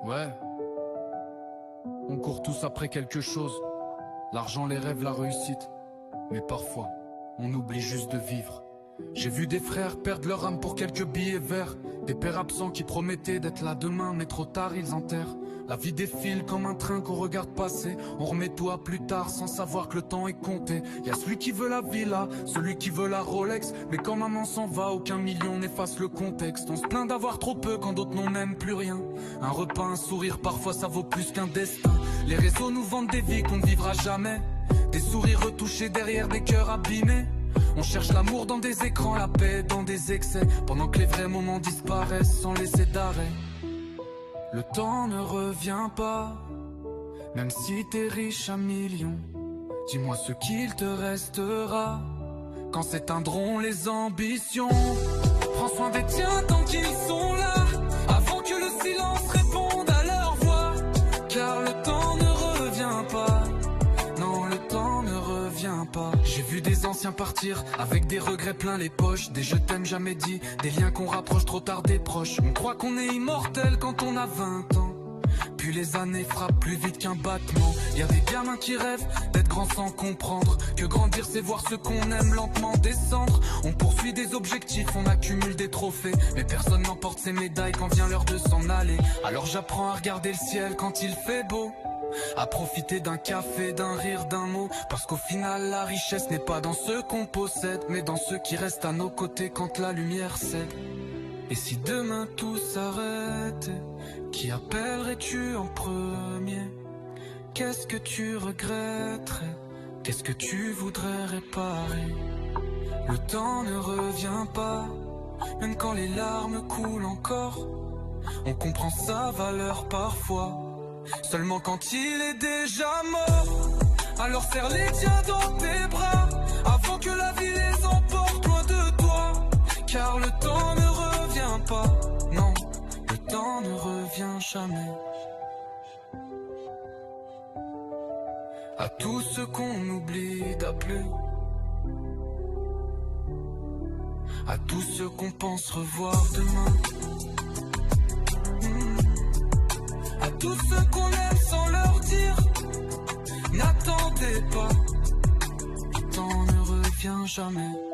Ouais. On court tous après quelque chose. L'argent, les rêves, la réussite. Mais parfois, on oublie juste de vivre. J'ai vu des frères perdre leur âme pour quelques billets verts. Des pères absents qui promettaient d'être là demain, mais trop tard ils enterrent. La vie défile comme un train qu'on regarde passer. On remet tout à plus tard sans savoir que le temps est compté. Y'a celui qui veut la villa, celui qui veut la Rolex. Mais quand maman s'en va, aucun million n'efface le contexte. On se plaint d'avoir trop peu quand d'autres n'ont même plus rien. Un repas, un sourire, parfois ça vaut plus qu'un destin. Les réseaux nous vendent des vies qu'on ne vivra jamais. Des sourires retouchés derrière des cœurs abîmés. On cherche l'amour dans des écrans, la paix dans des excès. Pendant que les vrais moments disparaissent sans laisser d'arrêt. Le temps ne revient pas, même si t'es riche à millions. Dis-moi ce qu'il te restera quand s'éteindront les ambitions. Prends soin des tiens tant qu'ils sont là, avant que le silence réponde à leur voix. Car le temps ne revient pas. Non, le temps ne revient pas. J'ai vu des anciens partir avec des regrets plein les poches. Des je t'aime jamais dit, des liens qu'on rapproche trop tard des proches. On croit qu'on est immortel quand on a 20 ans. Puis les années frappent plus vite qu'un battement. Y'a des gamins qui rêvent d'être grands sans comprendre que grandir c'est voir ce qu'on aime lentement descendre. On poursuit des objectifs, on accumule des trophées, mais personne n'emporte ses médailles quand vient l'heure de s'en aller. Alors j'apprends à regarder le ciel quand il fait beau, à profiter d'un café, d'un rire, d'un mot. Parce qu'au final la richesse n'est pas dans ce qu'on possède, mais dans ceux qui restent à nos côtés quand la lumière cède. Et si demain tout s'arrête, qui appellerais-tu en premier? Qu'est-ce que tu regretterais? Qu'est-ce que tu voudrais réparer? Le temps ne revient pas, même quand les larmes coulent encore. On comprend sa valeur parfois seulement quand il est déjà mort. Alors serre les tiens dans tes bras avant que la vie les emporte loin de toi. Car le temps ne revient pas, non, le temps ne revient jamais. À tous ceux qu'on oublie d'appeler, à tous ceux qu'on pense revoir demain, à tous ceux qu'on aime sans leur dire, n'attendez pas, le temps ne revient jamais.